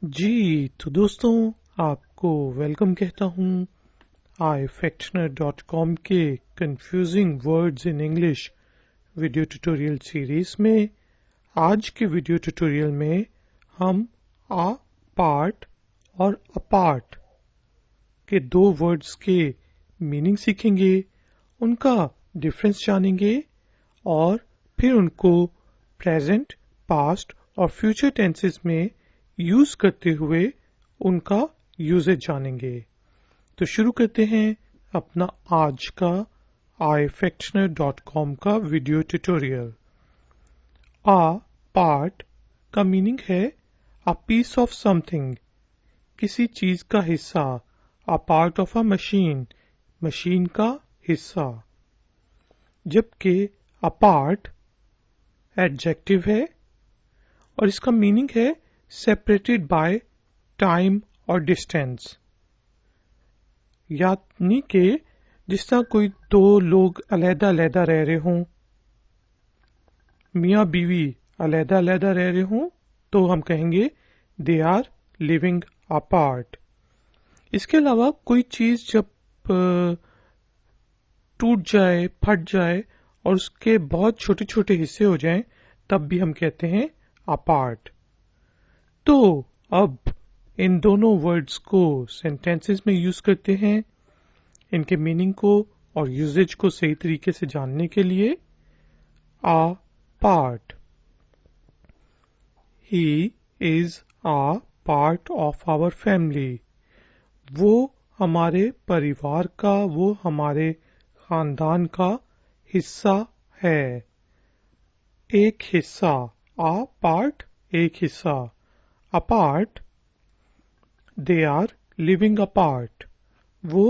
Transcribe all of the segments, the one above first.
जी तो दोस्तों आपको वेलकम कहता हूँ ifactioner.com के confusing words in English video tutorial series में। आज के वीडियो ट्यूटोरियल में हम आ पार्ट और अपार्ट के दो वर्ड्स के मीनिंग सीखेंगे, उनका डिफरेंस जानेंगे और फिर उनको प्रेजेंट, पास्ट और फ्यूचर टेंसेस में यूज करते हुए उनका यूजेज जानेंगे। तो शुरू करते हैं अपना आज का ifactioner.com का वीडियो ट्यूटोरियल। आ पार्ट का मीनिंग है अ पीस ऑफ समथिंग, किसी चीज का हिस्सा। अ part of a machine, machine का हिस्सा। जबकि अपार्ट एडजेक्टिव है और इसका मीनिंग है सेपरेटेड बाय टाइम और डिस्टेंस, यानी कि जिस तरह कोई दो लोग अलहदा अलहदा रह रहे हों, मियाँ बीवी अलहदा अलहदा रह रहे हों, तो हम कहेंगे दे आर लिविंग अपार्ट। इसके अलावा कोई चीज जब टूट जाए, फट जाए और उसके बहुत छोटे छोटे हिस्से हो जाएं, तब भी हम कहते हैं अपार्ट। तो अब इन दोनों वर्ड्स को सेंटेंसेस में यूज करते हैं। इनके मीनिंग को और यूजेज को सही तरीके से जानने के लिए a part, he is a part of our family. वो हमारे परिवार का, वो हमारे खानदान का हिस्सा है। एक हिस्सा, आ पार्ट एक हिस्सा। Apart, they are living apart, वो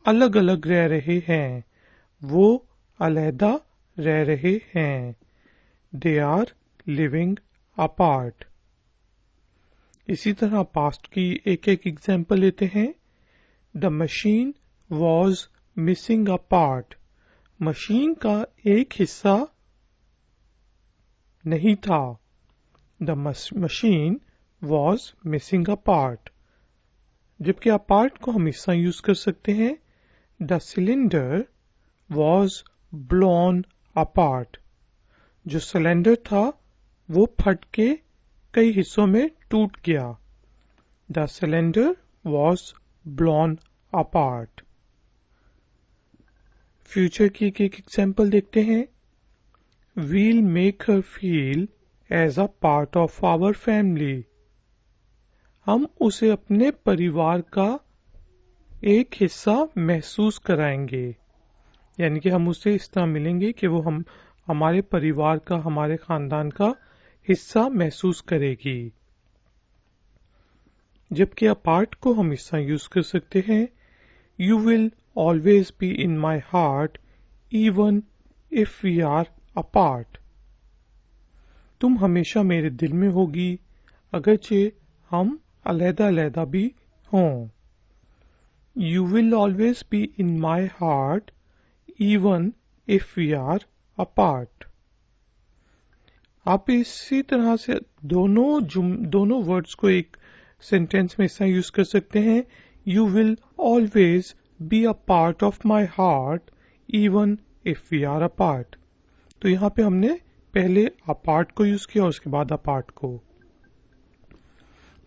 अलग अलग रह रहे हैं, वो अलहदा रह रहे हैं। They are living apart. इसी तरह पास्ट की एक एक एग्जाम्पल लेते हैं। The machine was missing a part, machine का एक हिस्सा नहीं था। The machine was missing a part. जबकि अपार्ट को हम हिस्सा यूज कर सकते हैं। The cylinder was blown apart, जो सिलेंडर था वो फट के कई हिस्सों में टूट गया। The cylinder was blown apart. Future की एक एग्जाम्पल देखते हैं। We'll make her feel as a part of our family, हम उसे अपने परिवार का एक हिस्सा महसूस कराएंगे, यानी कि हम उससे इस तरह मिलेंगे कि वो हमारे परिवार का, हमारे खानदान का हिस्सा महसूस करेगी। जबकि अपार्ट को हम हिस्सा यूज कर सकते हैं। You will always be in my heart even if we are apart, तुम हमेशा मेरे दिल में होगी अगरचे हम अलहदा अलहदा भी हों। You will always be in my heart even if we are apart. आप इसी तरह से दोनों वर्ड्स को एक सेंटेंस में ऐसा यूज कर सकते हैं। You will always be a part of my heart even if we are apart. तो यहाँ पे हमने पहले अपार्ट को यूज किया और उसके बाद अपार्ट को।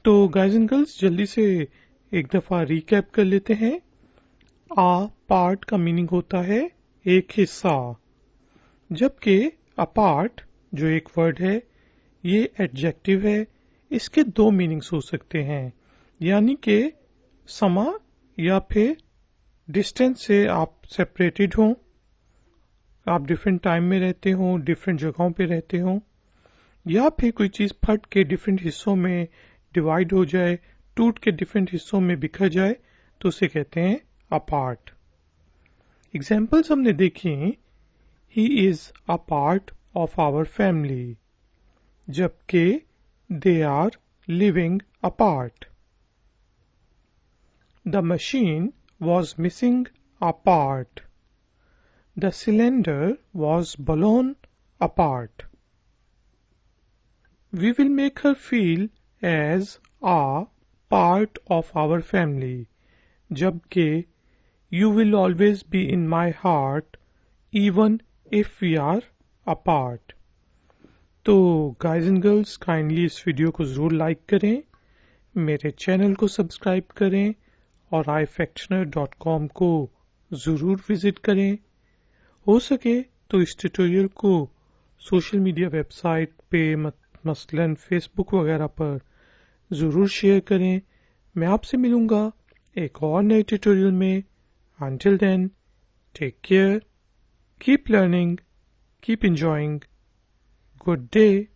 तो गाइज एंड गर्ल्स, जल्दी से एक दफा रिकैप कर लेते हैं। आ पार्ट का मीनिंग होता है एक हिस्सा, जबकि अपार्ट जो एक वर्ड है ये एडजेक्टिव है। इसके दो मीनिंग्स हो सकते हैं, यानी कि समा या फिर डिस्टेंस से आप सेपरेटेड हों, आप डिफरेंट टाइम में रहते हो, डिफरेंट जगहों पे रहते हो, या फिर कोई चीज फट के डिफरेंट हिस्सों में डिवाइड हो जाए, टूट के डिफरेंट हिस्सों में बिखर जाए, तो उसे कहते हैं अपार्ट। एग्जाम्पल्स हमने देखी। He is a part of our family, जबकि they are living apart. The machine was missing a part, the cylinder was blown apart. We will make her feel as are part of our family, जबकि you will always be in my heart even if we are apart। तो guys and girls, kindly इस video को ज़रूर like करें, मेरे channel को subscribe करें और iFactioner.com को ज़रूर विजिट करें। हो सके तो इस ट्यूटोरियल को सोशल मीडिया वेबसाइट पे मसलन फेसबुक वगैरह पर ज़रूर शेयर करें। मैं आपसे मिलूंगा एक और नए ट्यूटोरियल में। Until then, take care, keep learning, keep enjoying. Good day.